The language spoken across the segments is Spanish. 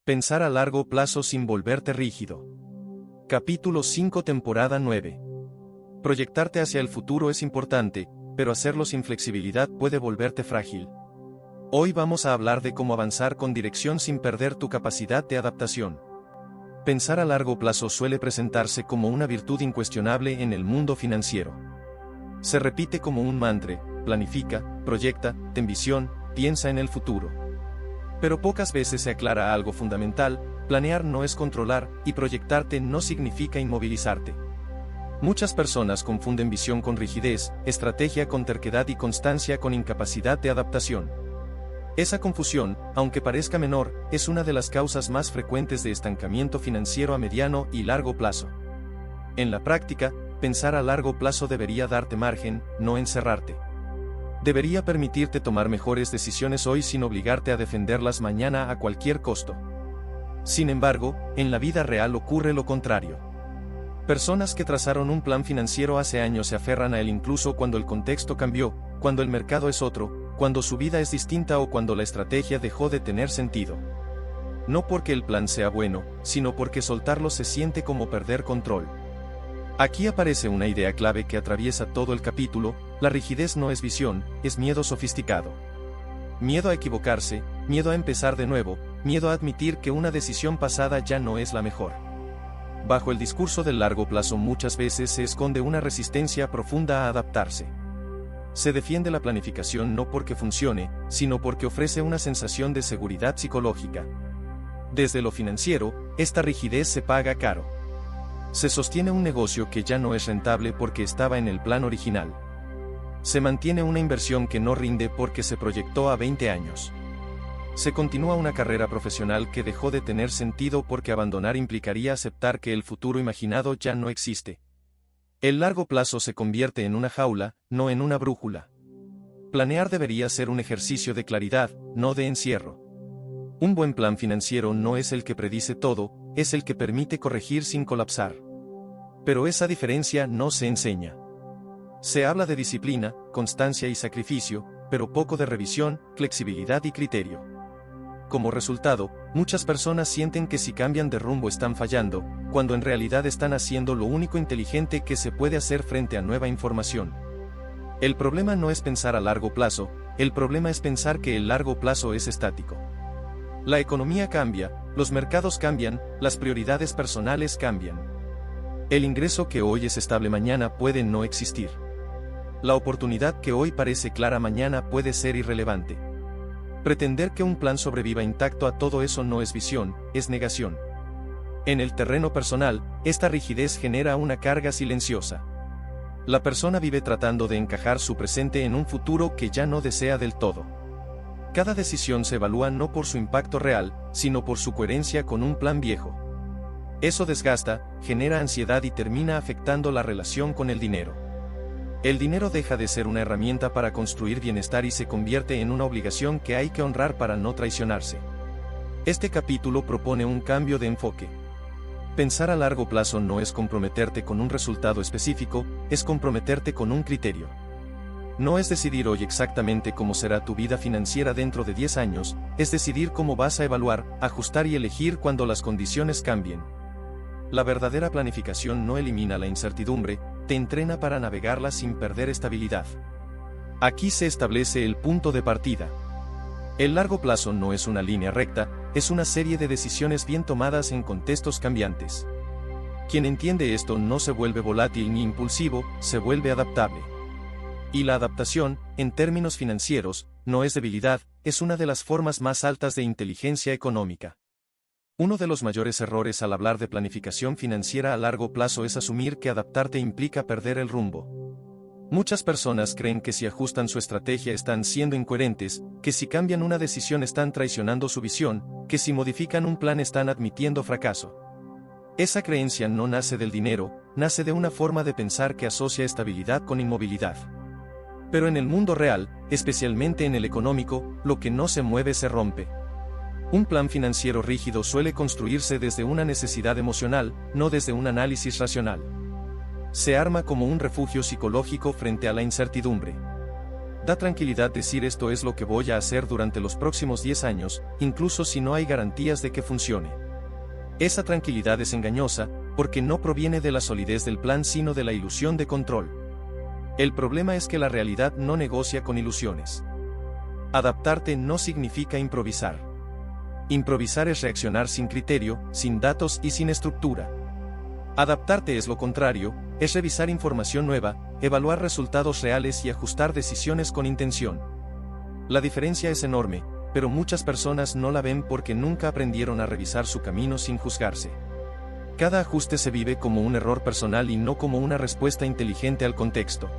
Pensar a largo plazo sin volverte rígido. Capítulo 5, temporada 9. Proyectarte hacia el futuro es importante, pero hacerlo sin flexibilidad puede volverte frágil. Hoy vamos a hablar de cómo avanzar con dirección sin perder tu capacidad de adaptación. Pensar a largo plazo suele presentarse como una virtud incuestionable en el mundo financiero. Se repite como un mantra: planifica, proyecta, ten visión, piensa en el futuro. Pero pocas veces se aclara algo fundamental: planear no es controlar, y proyectarte no significa inmovilizarte. Muchas personas confunden visión con rigidez, estrategia con terquedad y constancia con incapacidad de adaptación. Esa confusión, aunque parezca menor, es una de las causas más frecuentes de estancamiento financiero a mediano y largo plazo. En la práctica, pensar a largo plazo debería darte margen, no encerrarte. Debería permitirte tomar mejores decisiones hoy sin obligarte a defenderlas mañana a cualquier costo. Sin embargo, en la vida real ocurre lo contrario. Personas que trazaron un plan financiero hace años se aferran a él incluso cuando el contexto cambió, cuando el mercado es otro, cuando su vida es distinta o cuando la estrategia dejó de tener sentido. No porque el plan sea bueno, sino porque soltarlo se siente como perder control. Aquí aparece una idea clave que atraviesa todo el capítulo: la rigidez no es visión, es miedo sofisticado. Miedo a equivocarse, miedo a empezar de nuevo, miedo a admitir que una decisión pasada ya no es la mejor. Bajo el discurso del largo plazo muchas veces se esconde una resistencia profunda a adaptarse. Se defiende la planificación no porque funcione, sino porque ofrece una sensación de seguridad psicológica. Desde lo financiero, esta rigidez se paga caro. Se sostiene un negocio que ya no es rentable porque estaba en el plan original. Se mantiene una inversión que no rinde porque se proyectó a 20 años. Se continúa una carrera profesional que dejó de tener sentido porque abandonar implicaría aceptar que el futuro imaginado ya no existe. El largo plazo se convierte en una jaula, no en una brújula. Planear debería ser un ejercicio de claridad, no de encierro. Un buen plan financiero no es el que predice todo, es el que permite corregir sin colapsar. Pero esa diferencia no se enseña. Se habla de disciplina, constancia y sacrificio, pero poco de revisión, flexibilidad y criterio. Como resultado, muchas personas sienten que si cambian de rumbo están fallando, cuando en realidad están haciendo lo único inteligente que se puede hacer frente a nueva información. El problema no es pensar a largo plazo, el problema es pensar que el largo plazo es estático. La economía cambia, los mercados cambian, las prioridades personales cambian. El ingreso que hoy es estable mañana puede no existir. La oportunidad que hoy parece clara mañana puede ser irrelevante. Pretender que un plan sobreviva intacto a todo eso no es visión, es negación. En el terreno personal, esta rigidez genera una carga silenciosa. La persona vive tratando de encajar su presente en un futuro que ya no desea del todo. Cada decisión se evalúa no por su impacto real, sino por su coherencia con un plan viejo. Eso desgasta, genera ansiedad y termina afectando la relación con el dinero. El dinero deja de ser una herramienta para construir bienestar y se convierte en una obligación que hay que honrar para no traicionarse. Este capítulo propone un cambio de enfoque. Pensar a largo plazo no es comprometerte con un resultado específico, es comprometerte con un criterio. No es decidir hoy exactamente cómo será tu vida financiera dentro de 10 años, es decidir cómo vas a evaluar, ajustar y elegir cuando las condiciones cambien. La verdadera planificación no elimina la incertidumbre, te entrena para navegarla sin perder estabilidad. Aquí se establece el punto de partida. El largo plazo no es una línea recta, es una serie de decisiones bien tomadas en contextos cambiantes. Quien entiende esto no se vuelve volátil ni impulsivo, se vuelve adaptable. Y la adaptación, en términos financieros, no es debilidad, es una de las formas más altas de inteligencia económica. Uno de los mayores errores al hablar de planificación financiera a largo plazo es asumir que adaptarte implica perder el rumbo. Muchas personas creen que si ajustan su estrategia están siendo incoherentes, que si cambian una decisión están traicionando su visión, que si modifican un plan están admitiendo fracaso. Esa creencia no nace del dinero, nace de una forma de pensar que asocia estabilidad con inmovilidad. Pero en el mundo real, especialmente en el económico, lo que no se mueve se rompe. Un plan financiero rígido suele construirse desde una necesidad emocional, no desde un análisis racional. Se arma como un refugio psicológico frente a la incertidumbre. Da tranquilidad decir esto es lo que voy a hacer durante los próximos 10 años, incluso si no hay garantías de que funcione. Esa tranquilidad es engañosa, porque no proviene de la solidez del plan sino de la ilusión de control. El problema es que la realidad no negocia con ilusiones. Adaptarte no significa improvisar. Improvisar es reaccionar sin criterio, sin datos y sin estructura. Adaptarte es lo contrario, es revisar información nueva, evaluar resultados reales y ajustar decisiones con intención. La diferencia es enorme, pero muchas personas no la ven porque nunca aprendieron a revisar su camino sin juzgarse. Cada ajuste se vive como un error personal y no como una respuesta inteligente al contexto.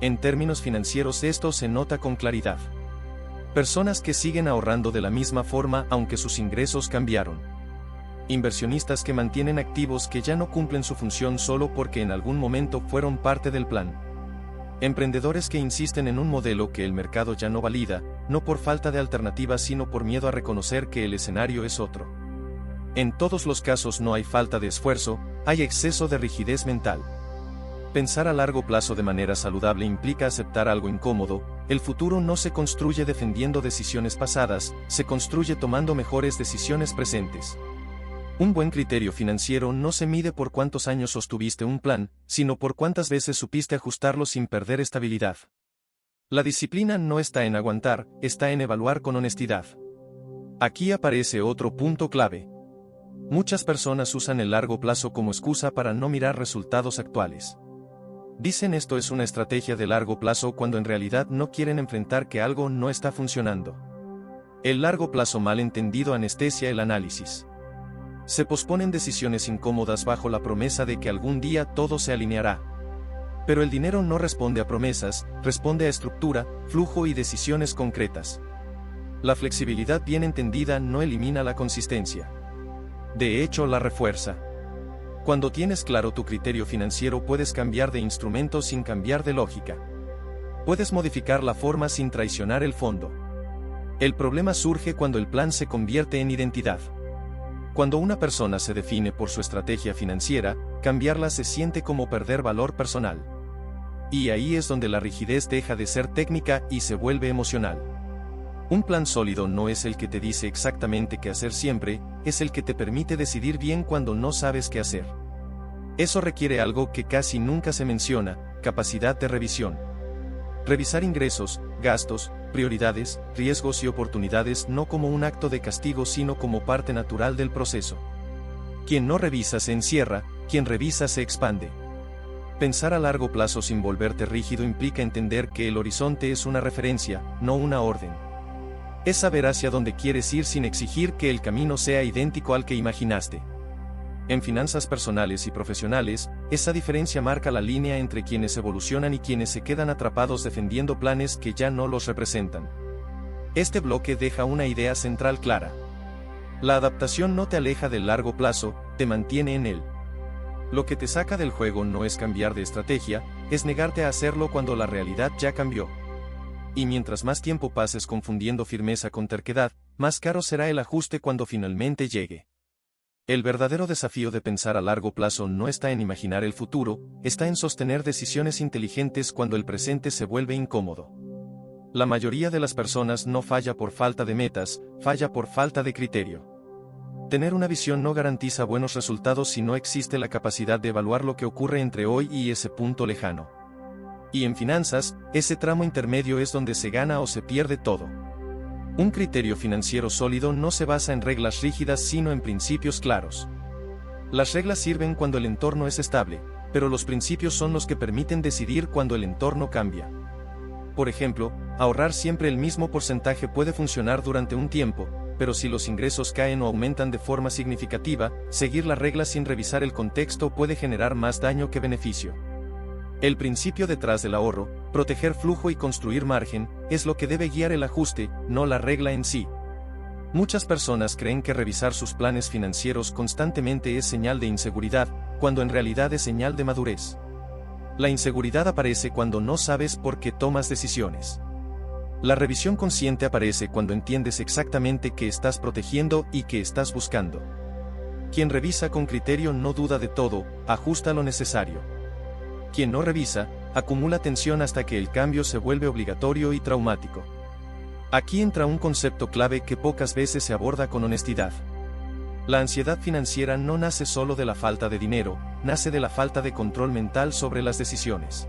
En términos financieros esto se nota con claridad. Personas que siguen ahorrando de la misma forma aunque sus ingresos cambiaron. Inversionistas que mantienen activos que ya no cumplen su función solo porque en algún momento fueron parte del plan. Emprendedores que insisten en un modelo que el mercado ya no valida, no por falta de alternativas sino por miedo a reconocer que el escenario es otro. En todos los casos no hay falta de esfuerzo, hay exceso de rigidez mental. Pensar a largo plazo de manera saludable implica aceptar algo incómodo. El futuro no se construye defendiendo decisiones pasadas, se construye tomando mejores decisiones presentes. Un buen criterio financiero no se mide por cuántos años sostuviste un plan, sino por cuántas veces supiste ajustarlo sin perder estabilidad. La disciplina no está en aguantar, está en evaluar con honestidad. Aquí aparece otro punto clave. Muchas personas usan el largo plazo como excusa para no mirar resultados actuales. Dicen esto es una estrategia de largo plazo cuando en realidad no quieren enfrentar que algo no está funcionando. El largo plazo mal entendido anestesia el análisis. Se posponen decisiones incómodas bajo la promesa de que algún día todo se alineará. Pero el dinero no responde a promesas, responde a estructura, flujo y decisiones concretas. La flexibilidad bien entendida no elimina la consistencia. De hecho, la refuerza. Cuando tienes claro tu criterio financiero puedes cambiar de instrumento sin cambiar de lógica. Puedes modificar la forma sin traicionar el fondo. El problema surge cuando el plan se convierte en identidad. Cuando una persona se define por su estrategia financiera, cambiarla se siente como perder valor personal. Y ahí es donde la rigidez deja de ser técnica y se vuelve emocional. Un plan sólido no es el que te dice exactamente qué hacer siempre, es el que te permite decidir bien cuando no sabes qué hacer. Eso requiere algo que casi nunca se menciona: capacidad de revisión. Revisar ingresos, gastos, prioridades, riesgos y oportunidades no como un acto de castigo sino como parte natural del proceso. Quien no revisa se encierra, quien revisa se expande. Pensar a largo plazo sin volverte rígido implica entender que el horizonte es una referencia, no una orden. Es saber hacia dónde quieres ir sin exigir que el camino sea idéntico al que imaginaste. En finanzas personales y profesionales, esa diferencia marca la línea entre quienes evolucionan y quienes se quedan atrapados defendiendo planes que ya no los representan. Este bloque deja una idea central clara. La adaptación no te aleja del largo plazo, te mantiene en él. Lo que te saca del juego no es cambiar de estrategia, es negarte a hacerlo cuando la realidad ya cambió. Y mientras más tiempo pases confundiendo firmeza con terquedad, más caro será el ajuste cuando finalmente llegue. El verdadero desafío de pensar a largo plazo no está en imaginar el futuro, está en sostener decisiones inteligentes cuando el presente se vuelve incómodo. La mayoría de las personas no falla por falta de metas, falla por falta de criterio. Tener una visión no garantiza buenos resultados si no existe la capacidad de evaluar lo que ocurre entre hoy y ese punto lejano. Y en finanzas, ese tramo intermedio es donde se gana o se pierde todo. Un criterio financiero sólido no se basa en reglas rígidas sino en principios claros. Las reglas sirven cuando el entorno es estable, pero los principios son los que permiten decidir cuando el entorno cambia. Por ejemplo, ahorrar siempre el mismo porcentaje puede funcionar durante un tiempo, pero si los ingresos caen o aumentan de forma significativa, seguir la regla sin revisar el contexto puede generar más daño que beneficio. El principio detrás del ahorro, proteger flujo y construir margen, es lo que debe guiar el ajuste, no la regla en sí. Muchas personas creen que revisar sus planes financieros constantemente es señal de inseguridad, cuando en realidad es señal de madurez. La inseguridad aparece cuando no sabes por qué tomas decisiones. La revisión consciente aparece cuando entiendes exactamente qué estás protegiendo y qué estás buscando. Quien revisa con criterio no duda de todo, ajusta lo necesario. Quien no revisa, acumula tensión hasta que el cambio se vuelve obligatorio y traumático. Aquí entra un concepto clave que pocas veces se aborda con honestidad. La ansiedad financiera no nace solo de la falta de dinero, nace de la falta de control mental sobre las decisiones.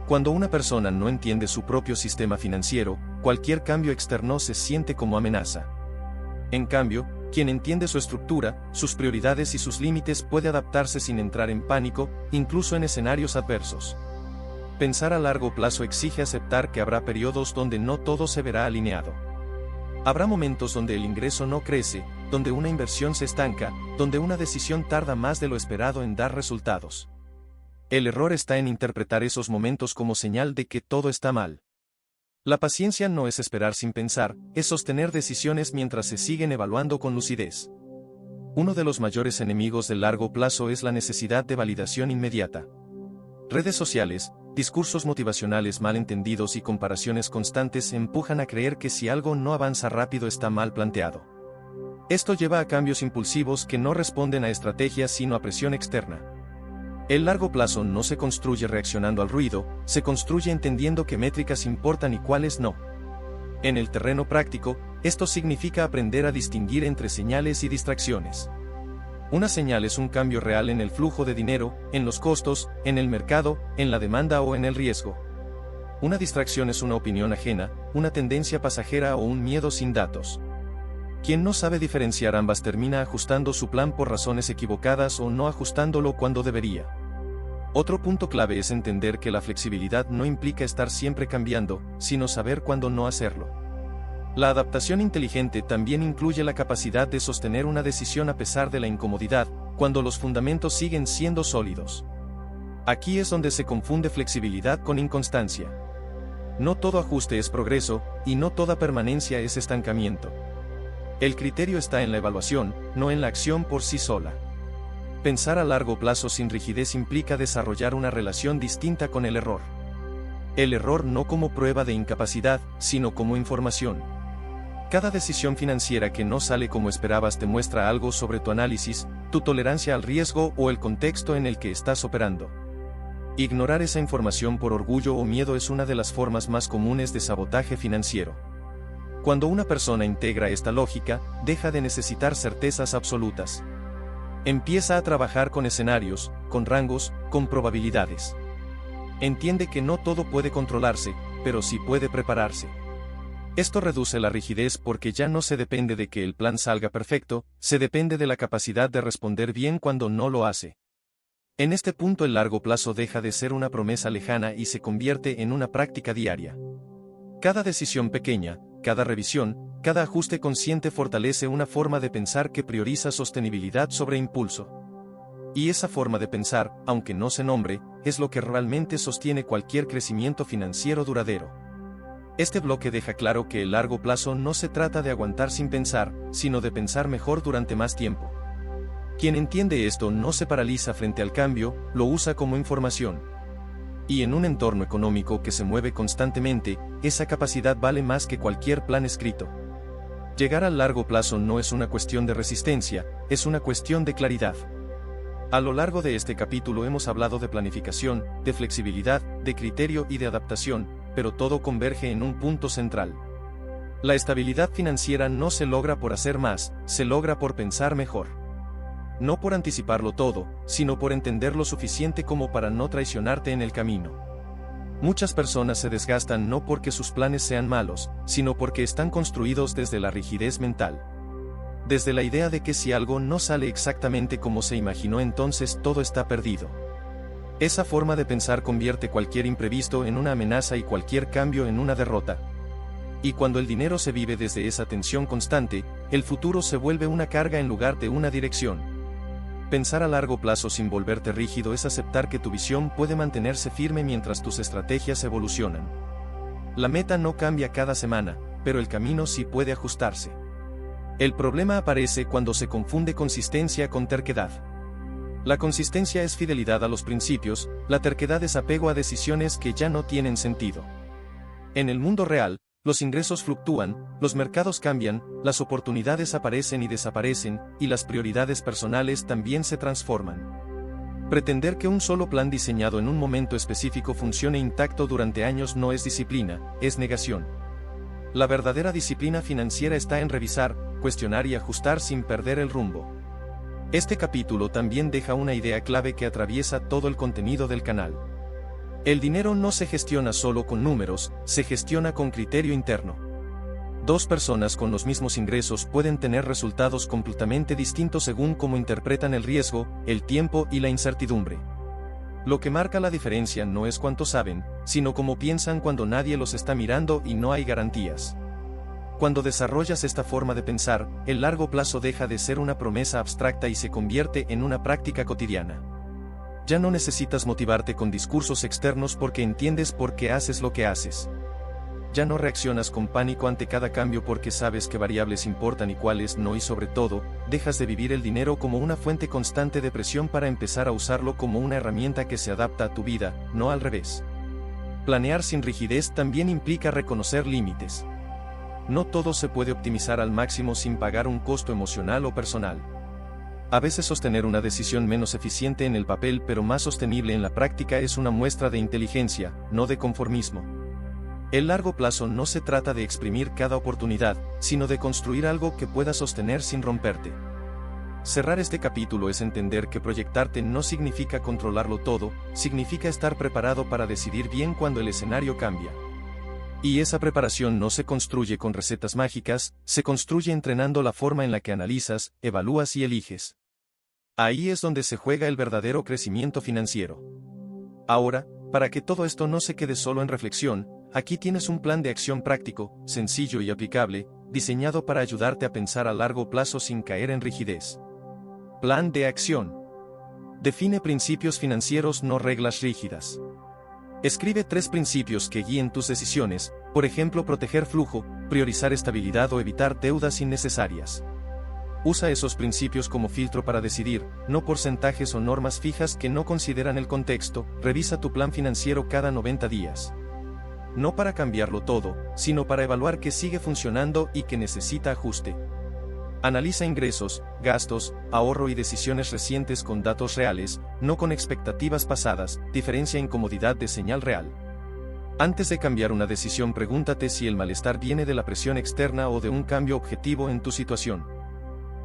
Cuando una persona no entiende su propio sistema financiero, cualquier cambio externo se siente como amenaza. En cambio, quien entiende su estructura, sus prioridades y sus límites puede adaptarse sin entrar en pánico, incluso en escenarios adversos. Pensar a largo plazo exige aceptar que habrá periodos donde no todo se verá alineado. Habrá momentos donde el ingreso no crece, donde una inversión se estanca, donde una decisión tarda más de lo esperado en dar resultados. El error está en interpretar esos momentos como señal de que todo está mal. La paciencia no es esperar sin pensar, es sostener decisiones mientras se siguen evaluando con lucidez. Uno de los mayores enemigos del largo plazo es la necesidad de validación inmediata. Redes sociales, discursos motivacionales mal entendidos y comparaciones constantes empujan a creer que si algo no avanza rápido está mal planteado. Esto lleva a cambios impulsivos que no responden a estrategias sino a presión externa. El largo plazo no se construye reaccionando al ruido, se construye entendiendo qué métricas importan y cuáles no. En el terreno práctico, esto significa aprender a distinguir entre señales y distracciones. Una señal es un cambio real en el flujo de dinero, en los costos, en el mercado, en la demanda o en el riesgo. Una distracción es una opinión ajena, una tendencia pasajera o un miedo sin datos. Quien no sabe diferenciar ambas termina ajustando su plan por razones equivocadas o no ajustándolo cuando debería. Otro punto clave es entender que la flexibilidad no implica estar siempre cambiando, sino saber cuándo no hacerlo. La adaptación inteligente también incluye la capacidad de sostener una decisión a pesar de la incomodidad, cuando los fundamentos siguen siendo sólidos. Aquí es donde se confunde flexibilidad con inconstancia. No todo ajuste es progreso, y no toda permanencia es estancamiento. El criterio está en la evaluación, no en la acción por sí sola. Pensar a largo plazo sin rigidez implica desarrollar una relación distinta con el error. El error no como prueba de incapacidad, sino como información. Cada decisión financiera que no sale como esperabas te muestra algo sobre tu análisis, tu tolerancia al riesgo o el contexto en el que estás operando. Ignorar esa información por orgullo o miedo es una de las formas más comunes de sabotaje financiero. Cuando una persona integra esta lógica, deja de necesitar certezas absolutas. Empieza a trabajar con escenarios, con rangos, con probabilidades. Entiende que no todo puede controlarse, pero sí puede prepararse. Esto reduce la rigidez porque ya no se depende de que el plan salga perfecto, se depende de la capacidad de responder bien cuando no lo hace. En este punto el largo plazo deja de ser una promesa lejana y se convierte en una práctica diaria. Cada decisión pequeña, cada revisión, cada ajuste consciente fortalece una forma de pensar que prioriza sostenibilidad sobre impulso. Y esa forma de pensar, aunque no se nombre, es lo que realmente sostiene cualquier crecimiento financiero duradero. Este bloque deja claro que el largo plazo no se trata de aguantar sin pensar, sino de pensar mejor durante más tiempo. Quien entiende esto no se paraliza frente al cambio, lo usa como información. Y en un entorno económico que se mueve constantemente, esa capacidad vale más que cualquier plan escrito. Llegar al largo plazo no es una cuestión de resistencia, es una cuestión de claridad. A lo largo de este capítulo hemos hablado de planificación, de flexibilidad, de criterio y de adaptación, pero todo converge en un punto central. La estabilidad financiera no se logra por hacer más, se logra por pensar mejor. No por anticiparlo todo, sino por entender lo suficiente como para no traicionarte en el camino. Muchas personas se desgastan no porque sus planes sean malos, sino porque están construidos desde la rigidez mental. Desde la idea de que si algo no sale exactamente como se imaginó entonces todo está perdido. Esa forma de pensar convierte cualquier imprevisto en una amenaza y cualquier cambio en una derrota. Y cuando el dinero se vive desde esa tensión constante, el futuro se vuelve una carga en lugar de una dirección. Pensar a largo plazo sin volverte rígido es aceptar que tu visión puede mantenerse firme mientras tus estrategias evolucionan. La meta no cambia cada semana, pero el camino sí puede ajustarse. El problema aparece cuando se confunde consistencia con terquedad. La consistencia es fidelidad a los principios, la terquedad es apego a decisiones que ya no tienen sentido. En el mundo real, los ingresos fluctúan, los mercados cambian, las oportunidades aparecen y desaparecen, y las prioridades personales también se transforman. Pretender que un solo plan diseñado en un momento específico funcione intacto durante años no es disciplina, es negación. La verdadera disciplina financiera está en revisar, cuestionar y ajustar sin perder el rumbo. Este capítulo también deja una idea clave que atraviesa todo el contenido del canal. El dinero no se gestiona solo con números, se gestiona con criterio interno. Dos personas con los mismos ingresos pueden tener resultados completamente distintos según cómo interpretan el riesgo, el tiempo y la incertidumbre. Lo que marca la diferencia no es cuánto saben, sino cómo piensan cuando nadie los está mirando y no hay garantías. Cuando desarrollas esta forma de pensar, el largo plazo deja de ser una promesa abstracta y se convierte en una práctica cotidiana. Ya no necesitas motivarte con discursos externos porque entiendes por qué haces lo que haces. Ya no reaccionas con pánico ante cada cambio porque sabes qué variables importan y cuáles no, y sobre todo, dejas de vivir el dinero como una fuente constante de presión para empezar a usarlo como una herramienta que se adapta a tu vida, no al revés. Planear sin rigidez también implica reconocer límites. No todo se puede optimizar al máximo sin pagar un costo emocional o personal. A veces sostener una decisión menos eficiente en el papel pero más sostenible en la práctica es una muestra de inteligencia, no de conformismo. El largo plazo no se trata de exprimir cada oportunidad, sino de construir algo que pueda sostener sin romperte. Cerrar este capítulo es entender que proyectarte no significa controlarlo todo, significa estar preparado para decidir bien cuando el escenario cambia. Y esa preparación no se construye con recetas mágicas, se construye entrenando la forma en la que analizas, evalúas y eliges. Ahí es donde se juega el verdadero crecimiento financiero. Ahora, para que todo esto no se quede solo en reflexión, aquí tienes un plan de acción práctico, sencillo y aplicable, diseñado para ayudarte a pensar a largo plazo sin caer en rigidez. Plan de acción. Define principios financieros, no reglas rígidas. Escribe 3 principios que guíen tus decisiones, por ejemplo, proteger flujo, priorizar estabilidad o evitar deudas innecesarias. Usa esos principios como filtro para decidir, no porcentajes o normas fijas que no consideran el contexto. Revisa tu plan financiero cada 90 días. No para cambiarlo todo, sino para evaluar qué sigue funcionando y qué necesita ajuste. Analiza ingresos, gastos, ahorro y decisiones recientes con datos reales, no con expectativas pasadas. Diferencia incomodidad de señal real. Antes de cambiar una decisión, pregúntate si el malestar viene de la presión externa o de un cambio objetivo en tu situación.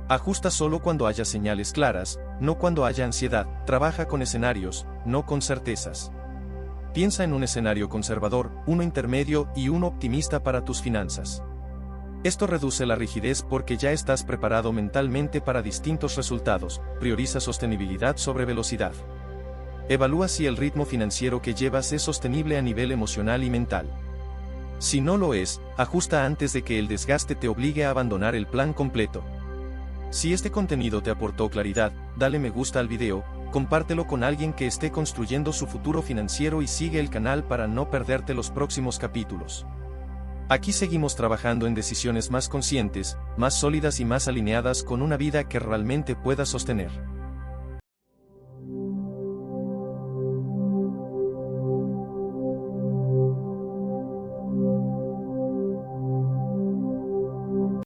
Ajusta solo cuando haya señales claras, no cuando haya ansiedad. Trabaja con escenarios, no con certezas. Piensa en un escenario conservador, uno intermedio y uno optimista para tus finanzas. Esto reduce la rigidez porque ya estás preparado mentalmente para distintos resultados. Prioriza sostenibilidad sobre velocidad. Evalúa si el ritmo financiero que llevas es sostenible a nivel emocional y mental. Si no lo es, ajusta antes de que el desgaste te obligue a abandonar el plan completo. Si este contenido te aportó claridad, dale me gusta al video, compártelo con alguien que esté construyendo su futuro financiero y sigue el canal para no perderte los próximos capítulos. Aquí seguimos trabajando en decisiones más conscientes, más sólidas y más alineadas con una vida que realmente puedas sostener.